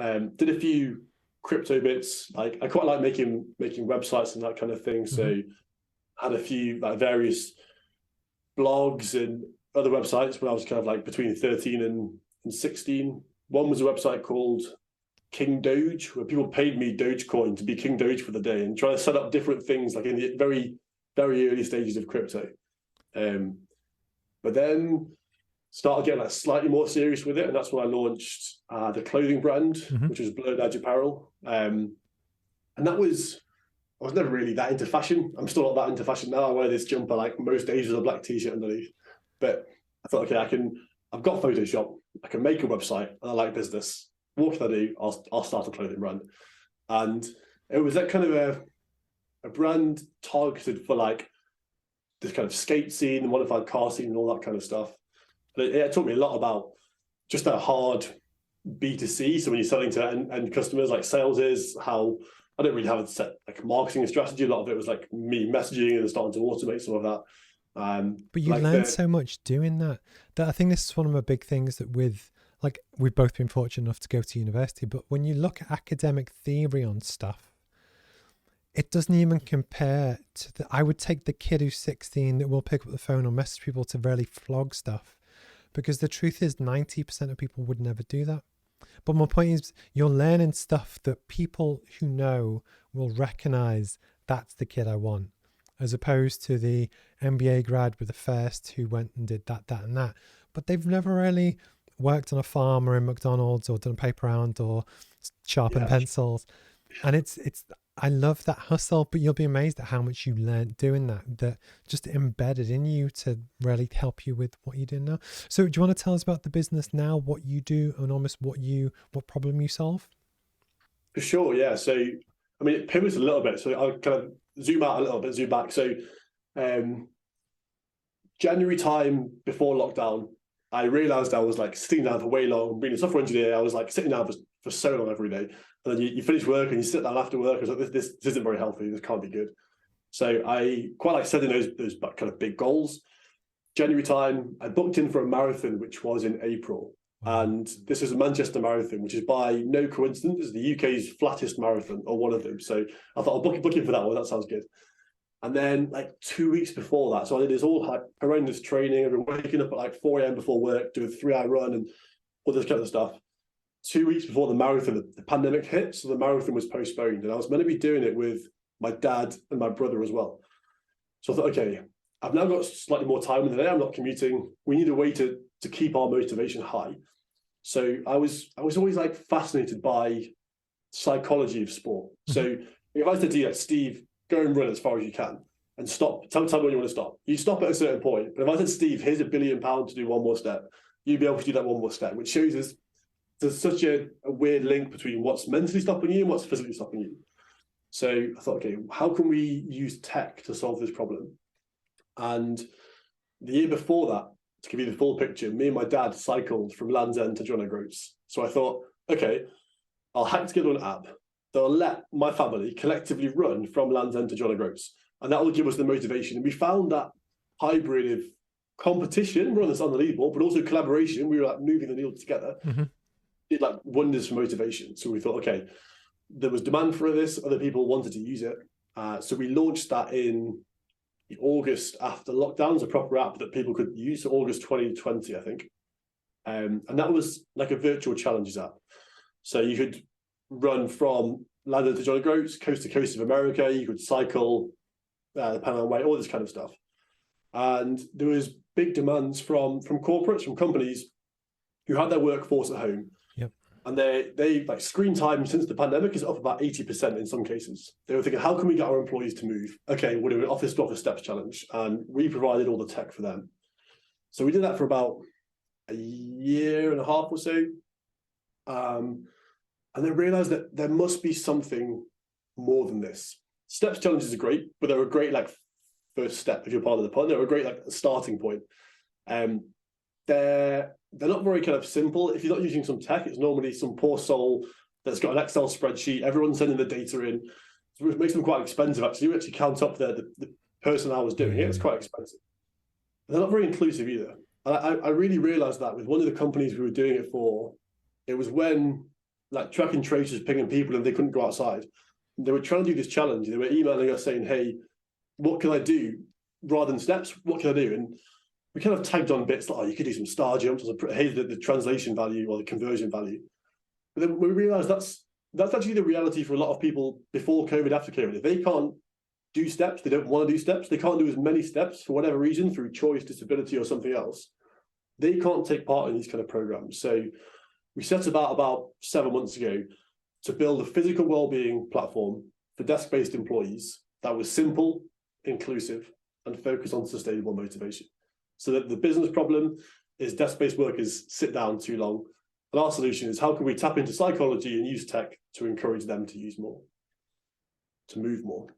Did a few crypto bits. Like I quite like making websites and that kind of thing. So had a few like various blogs and other websites when I was kind of like between 13 and 16. One was a website called King Doge, where people paid me Dogecoin to be King Doge for the day and try to set up different things like in the very, very early stages of crypto. But then started getting like slightly more serious with it, and that's when I launched the clothing brand, which was Blurred Edge Apparel. And that was, I was never really that into fashion. I'm still not that into fashion now. I wear this jumper like most days with a black t-shirt underneath. But I thought, okay, I've got Photoshop, I can make a website, and I like business. What can I do? I'll start a clothing brand. And it was that kind of a brand targeted for like this kind of skate scene, the modified car scene and all that kind of stuff. But it taught me a lot about just that hard B2C. So when you're selling to end customers, like sales is, how I don't really have a set like marketing strategy. A lot of it was like me messaging and starting to automate some of that. But you learn so much doing that I think this is one of my big things that like we've both been fortunate enough to go to university, but when you look at academic theory on stuff, it doesn't even compare to I would take the kid who's 16 that will pick up the phone or message people to really flog stuff, because the truth is 90% of people would never do that. But my point is, you're learning stuff that people who know will recognize that's the kid I want, as opposed to the MBA grad with the first who went and did that, and that. But they've never really worked on a farm or in McDonald's or done a paper round or sharpened pencils. And it's I love that hustle, but you'll be amazed at how much you learned doing that just embedded in you to really help you with what you do now. So do you want to tell us about the business now, what you do, and almost what problem you solve? For sure, yeah. So, I mean, it pivots a little bit. So I'll kind of zoom out a little bit, zoom back. So January time before lockdown, I realized I was like sitting down for way long, being a software engineer. I was like sitting down for so long every day. And then you finish work and you sit down after work. I was like, this isn't very healthy. This can't be good. So I quite like setting those kind of big goals. January time, I booked in for a marathon, which was in April. And this is a Manchester Marathon, which is by no coincidence is the UK's flattest marathon, or one of them. So I thought I'll book in for that one. That sounds good. And then like 2 weeks before that, so I did this all like horrendous training. I've been waking up at like 4 a.m. before work, doing a 3-hour run and all this kind of stuff. 2 weeks before the marathon, the pandemic hit, so the marathon was postponed. And I was meant to be doing it with my dad and my brother as well. So I thought, okay, I've now got slightly more time in the day. I'm not commuting. We need a way to keep our motivation high. So I was always like fascinated by psychology of sport. So if I said to you, like, Steve, go and run as far as you can and stop. Tell me when you want to stop. You stop at a certain point. But if I said, Steve, here's £1 billion to do one more step, you'd be able to do that one more step, which shows us there's such a weird link between what's mentally stopping you and what's physically stopping you. So I thought, okay, how can we use tech to solve this problem? And the year before that, to give you the full picture, me and my dad cycled from Land's End to John O'Groats. So I thought, okay, I'll hack together an app that'll let my family collectively run from Land's End to John O'Groats. And that will give us the motivation. And we found that hybrid of competition, run this on the leaderboard, but also collaboration. We were like moving the needle together. Did like wonders for motivation. So we thought, okay, there was demand for this. Other people wanted to use it. So we launched that in August after lockdowns, a proper app that people could use, so August 2020, I think. And that was like a virtual challenges app. So you could run from London to John O'Groats, coast to coast of America. You could cycle the Panama Way, all this kind of stuff. And there was big demands from corporates, from companies who had their workforce at home. Yep. And they like screen time since the pandemic is up about 80% in some cases. They were thinking, how can we get our employees to move? Okay, we'll do an office to office steps challenge. And we provided all the tech for them. So we did that for about a year and a half or so. And then realized that there must be something more than this. Steps challenges are great, but they're a great like first step if you're part of the pod. They're a great like starting point. They're not very kind of simple. If you're not using some tech, it's normally some poor soul that's got an Excel spreadsheet. Everyone's sending the data in, which makes them quite expensive. Actually, you actually count up the personnel was doing it. It's quite expensive. And they're not very inclusive either. And I really realized that with one of the companies we were doing it for. It was when like tracking traces, pinging people, and they couldn't go outside. They were trying to do this challenge. They were emailing us saying, "Hey, what can I do rather than steps? What can I do?" And we kind of tagged on bits like, "Oh, you could do some star jumps." Hey, the translation value or the conversion value. But then we realized that's actually the reality for a lot of people before COVID, after COVID. If they can't do steps, they don't want to do steps, they can't do as many steps for whatever reason, through choice, disability, or something else, they can't take part in these kind of programs. So we set about 7 months ago to build a physical wellbeing platform for desk-based employees that was simple, inclusive, and focused on sustainable motivation. So that the business problem is desk-based workers sit down too long. And our solution is, how can we tap into psychology and use tech to encourage them to use more, to move more?